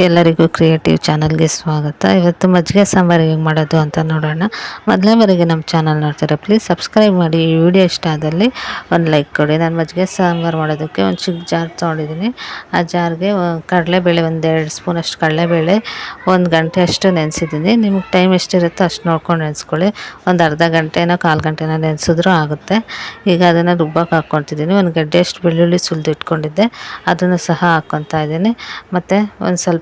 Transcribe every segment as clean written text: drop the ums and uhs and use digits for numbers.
ಎಲ್ಲರಿಗೂ ಕ್ರಿಯೇಟಿವ್ ಚಾನಲ್ಗೆ ಸ್ವಾಗತ. ಇವತ್ತು ಮಜ್ಜಿಗೆ ಸಾಂಬಾರು ಹೇಗೆ ಮಾಡೋದು ಅಂತ ನೋಡೋಣ. ಮೊದಲನೇವರೆಗೆ ನಮ್ಮ ಚಾನಲ್ ನೋಡ್ತಾರೆ ಪ್ಲೀಸ್ ಸಬ್ಸ್ಕ್ರೈಬ್ ಮಾಡಿ. ಈ ವಿಡಿಯೋ ಇಷ್ಟ ಆದಲ್ಲಿ ಒಂದು ಲೈಕ್ ಕೊಡಿ. ನಾನು ಮಜ್ಜಿಗೆ ಸಾಂಬಾರು ಮಾಡೋದಕ್ಕೆ ಒಂದು ಚಿಕ್ಕ ಜಾರ್ ತೊಗೊಂಡಿದ್ದೀನಿ. ಆ ಜಾರ್ಗೆ ಕಡಲೆಬೇಳೆ ಒಂದು 2 ಸ್ಪೂನಷ್ಟು ಕಡಲೆಬೇಳೆ 1 ಗಂಟೆ ಅಷ್ಟು ನೆನೆಸಿದ್ದೀನಿ. ನಿಮಗೆ ಟೈಮ್ ಎಷ್ಟಿರುತ್ತೋ ಅಷ್ಟು ನೋಡ್ಕೊಂಡು ನೆನೆಸ್ಕೊಳ್ಳಿ. ಒಂದು ಅರ್ಧ ಗಂಟೆನೋ 1/4 ಗಂಟೆನೋ ನೆನೆಸಿದ್ರೂ ಆಗುತ್ತೆ. ಈಗ ಅದನ್ನು ರುಬ್ಬಕ್ಕೆ ಹಾಕ್ಕೊತಿದ್ದೀನಿ. ಒಂದು ಗಡ್ಡೆಯಷ್ಟು ಬೆಳ್ಳುಳ್ಳಿ ಸುಲಿದು ಇಟ್ಕೊಂಡಿದ್ದೆ, ಅದನ್ನು ಸಹ ಹಾಕ್ಕೊತಾ ಇದ್ದೀನಿ. ಮತ್ತು ಒಂದು ಸ್ವಲ್ಪ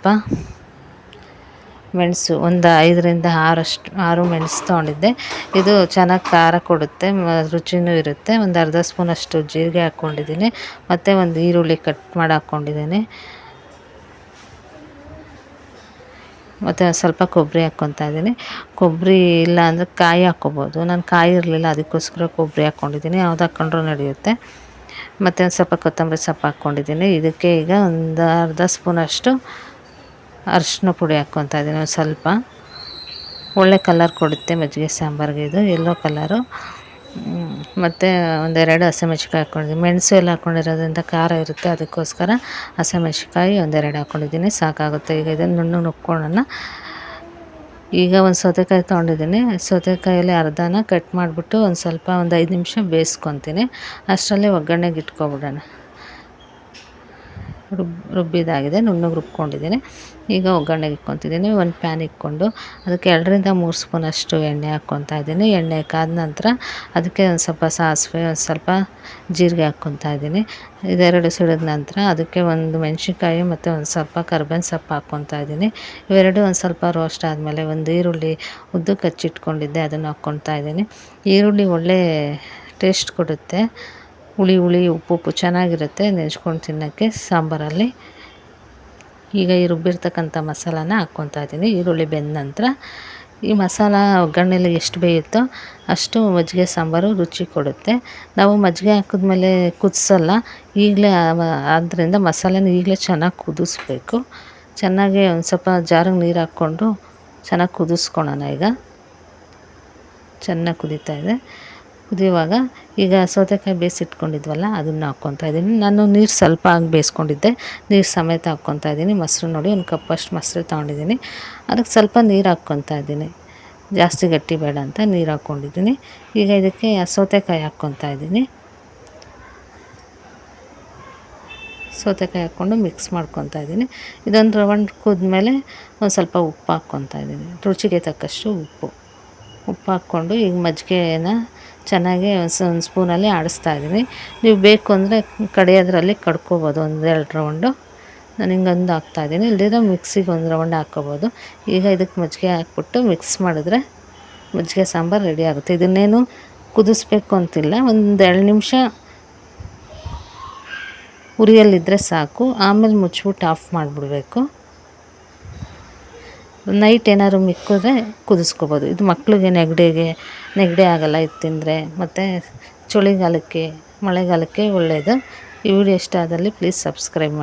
ಮೆಣಸು, ಒಂದು 5ರಿಂದ 6 ಮೆಣಸು ತೊಗೊಂಡಿದ್ದೆ. ಇದು ಚೆನ್ನಾಗಿ ಖಾರ ಕೊಡುತ್ತೆ, ರುಚಿನೂ ಇರುತ್ತೆ. ಒಂದು ಅರ್ಧ ಸ್ಪೂನಷ್ಟು ಜೀರಿಗೆ ಹಾಕ್ಕೊಂಡಿದ್ದೀನಿ. ಮತ್ತು ಒಂದು ಈರುಳ್ಳಿ ಕಟ್ ಮಾಡಿ ಹಾಕ್ಕೊಂಡಿದ್ದೀನಿ. ಮತ್ತು ಸ್ವಲ್ಪ ಕೊಬ್ಬರಿ ಹಾಕ್ಕೊತಾ ಇದ್ದೀನಿ. ಕೊಬ್ಬರಿ ಇಲ್ಲ ಅಂದರೆ ಕಾಯಿ ಹಾಕ್ಕೊಬೋದು. ನಾನು ಕಾಯಿ ಇರಲಿಲ್ಲ, ಅದಕ್ಕೋಸ್ಕರ ಕೊಬ್ಬರಿ ಹಾಕ್ಕೊಂಡಿದ್ದೀನಿ. ಯಾವ್ದು ಹಾಕ್ಕೊಂಡ್ರೂ ನಡೆಯುತ್ತೆ. ಮತ್ತು ಒಂದು ಸ್ವಲ್ಪ ಕೊತ್ತಂಬರಿ ಸೊಪ್ಪು ಹಾಕ್ಕೊಂಡಿದ್ದೀನಿ. ಇದಕ್ಕೆ ಈಗ ಒಂದು ಅರ್ಧ ಸ್ಪೂನಷ್ಟು ಅರಿಶಿನ ಪುಡಿ ಹಾಕ್ಕೊತಾ ಇದ್ದೀನಿ. ಒಂದು ಸ್ವಲ್ಪ ಒಳ್ಳೆ ಕಲರ್ ಕೊಡುತ್ತೆ ಮಜ್ಜಿಗೆ ಸಾಂಬಾರಿಗೆ, ಇದು ಯೆಲ್ಲೋ ಕಲರು. ಮತ್ತು 1-2 ಹಸಿಮೆಣ್ಸಿಕಾಯಿ ಹಾಕ್ಕೊಂಡಿದ್ದೀನಿ. ಮೆಣಸು ಎಲ್ಲ ಹಾಕ್ಕೊಂಡಿರೋದ್ರಿಂದ ಖಾರ ಇರುತ್ತೆ, ಅದಕ್ಕೋಸ್ಕರ ಹಸಿಮೆಣ್ಸಿಕಾಯಿ 1-2 ಹಾಕ್ಕೊಂಡಿದ್ದೀನಿ, ಸಾಕಾಗುತ್ತೆ. ಈಗ ಇದನ್ನು ನುಣ್ಣಗೆ ನುಕ್ಕೊಳ್ಳೋಣ. ಈಗ ಒಂದು ಸೌತೆಕಾಯಿ ತೊಗೊಂಡಿದ್ದೀನಿ. ಸೌತೆಕಾಯಲ್ಲಿ ಅರ್ಧನ ಕಟ್ ಮಾಡಿಬಿಟ್ಟು ಒಂದು 5 ನಿಮಿಷ ಬೇಯಿಸ್ಕೊತೀನಿ. ಅಷ್ಟರಲ್ಲಿ ಒಗ್ಗರಣೆಗೆ ಇಟ್ಕೊಬಿಡೋಣ. ರುಬ್ಬಿದಾಗಿದೆ, ನುಣ್ಣಗೆ ರುಬ್ಕೊಂಡಿದ್ದೀನಿ. ಈಗ ಒಗ್ಗರಣೆಗೆ ಇಟ್ಕೊತಿದ್ದೀನಿ. ಒಂದು ಪ್ಯಾನ್ ಇಟ್ಕೊಂಡು ಅದಕ್ಕೆ 2ರಿಂದ 3 ಸ್ಪೂನಷ್ಟು ಎಣ್ಣೆ ಹಾಕ್ಕೊತಾ ಇದ್ದೀನಿ. ಎಣ್ಣೆ ಕಾದ ನಂತರ ಅದಕ್ಕೆ ಒಂದು ಸ್ವಲ್ಪ ಸಾಸಿವೆ, ಒಂದು ಸ್ವಲ್ಪ ಜೀರಿಗೆ ಹಾಕ್ಕೊತಾ ಇದ್ದೀನಿ. ಇದೆರಡು ಸಿಡಿದ ನಂತರ ಅದಕ್ಕೆ ಒಂದು ಮೆಣಸಿನ್ಕಾಯಿ ಮತ್ತು ಒಂದು ಸ್ವಲ್ಪ ಕರ್ಬೇವಿನ ಸೊಪ್ಪು ಹಾಕ್ಕೊತಾ ಇದ್ದೀನಿ. ಇವೆರಡು ಒಂದು ಸ್ವಲ್ಪ ರೋಸ್ಟ್ ಆದಮೇಲೆ ಒಂದು ಈರುಳ್ಳಿ ಉದ್ದಕ್ಕೆ ಹಚ್ಚಿಟ್ಕೊಂಡಿದ್ದೆ, ಅದನ್ನು ಹಾಕ್ಕೊತಾ ಇದ್ದೀನಿ. ಈರುಳ್ಳಿ ಒಳ್ಳೆ ಟೇಸ್ಟ್ ಕೊಡುತ್ತೆ, ಹುಳಿ ಉಪ್ಪು ಚೆನ್ನಾಗಿರುತ್ತೆ ನೆಂಚ್ಕೊಂಡು ತಿನ್ನೋಕ್ಕೆ ಸಾಂಬಾರಲ್ಲಿ. ಈಗ ಈ ರುಬ್ಬಿರ್ತಕ್ಕಂಥ ಮಸಾಲಾನ ಹಾಕ್ಕೊತಾ ಇದ್ದೀನಿ. ಈರುಳ್ಳಿ ಬೆಂದ ನಂತರ ಈ ಮಸಾಲ ಒಗ್ಗರಣೆಲಿ ಎಷ್ಟು ಬೇಯುತ್ತೋ ಅಷ್ಟು ಮಜ್ಜಿಗೆ ಸಾಂಬಾರು ರುಚಿ ಕೊಡುತ್ತೆ. ನಾವು ಮಜ್ಜಿಗೆ ಹಾಕಿದ್ಮೇಲೆ ಕುದಿಸಲ್ಲ, ಈಗಲೇ ಆದ್ದರಿಂದ ಮಸಾಲೆನ ಈಗಲೇ ಚೆನ್ನಾಗಿ ಕುದಿಸ್ಬೇಕು. ಚೆನ್ನಾಗಿ ಒಂದು ಸ್ವಲ್ಪ ಜಾರಿಗೆ ನೀರು ಹಾಕ್ಕೊಂಡು ಚೆನ್ನಾಗಿ ಕುದಿಸ್ಕೊಳ್ಳೋಣ. ಈಗ ಚೆನ್ನಾಗಿ ಕುದೀತಾ ಇದೆ. ಕುದಿಯುವಾಗ ಈಗ ಸೌತೆಕಾಯಿ ಬೇಯಿಸಿಟ್ಕೊಂಡಿದ್ವಲ್ಲ ಅದನ್ನು ಹಾಕ್ಕೊತಾ ಇದ್ದೀನಿ. ನಾನು ನೀರು ಸ್ವಲ್ಪ ಹಾಕಿ ಬೇಯಿಸ್ಕೊಂಡಿದ್ದೆ, ನೀರು ಸಮೇತ ಹಾಕ್ಕೊತಾ ಇದ್ದೀನಿ. ಮೊಸರು ನೋಡಿ, ಒಂದು ಕಪ್ಪಷ್ಟು ಮೊಸರು ತೊಗೊಂಡಿದ್ದೀನಿ. ಅದಕ್ಕೆ ಸ್ವಲ್ಪ ನೀರು ಹಾಕ್ಕೊತಾ ಇದ್ದೀನಿ, ಜಾಸ್ತಿ ಗಟ್ಟಿ ಬೇಡ ಅಂತ ನೀರು ಹಾಕ್ಕೊಂಡಿದ್ದೀನಿ. ಈಗ ಇದಕ್ಕೆ ಸೌತೆಕಾಯಿ ಹಾಕ್ಕೊತಾ ಇದ್ದೀನಿ. ಸೌತೆಕಾಯಿ ಹಾಕ್ಕೊಂಡು ಮಿಕ್ಸ್ ಮಾಡ್ಕೊತಾ ಇದ್ದೀನಿ. ಇದೊಂದು ರೌಂಡ್ ಕುದ್ಮೇಲೆ ಒಂದು ಸ್ವಲ್ಪ ಉಪ್ಪು ಹಾಕ್ಕೊತಾ ಇದ್ದೀನಿ, ರುಚಿಗೆ ತಕ್ಕಷ್ಟು ಉಪ್ಪು ಹಾಕ್ಕೊಂಡು ಈಗ ಮಜ್ಜಿಗೆನ ಚೆನ್ನಾಗಿ ಒಂದು ಸ್ಪೂನಲ್ಲಿ ಆಡಿಸ್ತಾ ಇದ್ದೀನಿ. ನೀವು ಬೇಕು ಅಂದರೆ ಕಡಿಯೋದ್ರಲ್ಲಿ ಕಡ್ಕೊಬೋದು 1-2 ರೌಂಡು. ನಾನು ಹಿಂಗೊಂದು ಹಾಕ್ತಾಯಿದ್ದೀನಿ, ಇಲ್ಲದಿದ್ರೆ ಮಿಕ್ಸಿಗೆ 1 ರೌಂಡ್ ಹಾಕ್ಕೊಬೋದು. ಈಗ ಇದಕ್ಕೆ ಮಜ್ಜಿಗೆ ಹಾಕ್ಬಿಟ್ಟು ಮಿಕ್ಸ್ ಮಾಡಿದ್ರೆ ಮಜ್ಜಿಗೆ ಸಾಂಬಾರು ರೆಡಿ ಆಗುತ್ತೆ. ಇದನ್ನೇನು ಕುದಿಸ್ಬೇಕು ಅಂತಿಲ್ಲ, 1-2 ನಿಮಿಷ ಉರಿಯಲ್ಲಿದ್ದರೆ ಸಾಕು. ಆಮೇಲೆ ಮುಚ್ಚಿಬಿಟ್ಟು ಆಫ್ ಮಾಡಿಬಿಡ್ಬೇಕು. ನೈಟ್ ಏನಾದ್ರು ಮಿಕ್ಕಿದ್ರೆ ಕುದಿಸ್ಕೋಬೋದು. ಇದು ಮಕ್ಳಿಗೆ ನೆಗಡಿ ಆಗೋಲ್ಲ ಇದು ತಿಂದರೆ. ಮತ್ತು ಚಳಿಗಾಲಕ್ಕೆ ಮಳೆಗಾಲಕ್ಕೆ ಒಳ್ಳೆಯದು. ಈ ವಿಡಿಯೋ ಇಷ್ಟ ಆದಲ್ಲಿ ಪ್ಲೀಸ್ ಸಬ್ಸ್ಕ್ರೈಬ್ ಮಾಡಿ.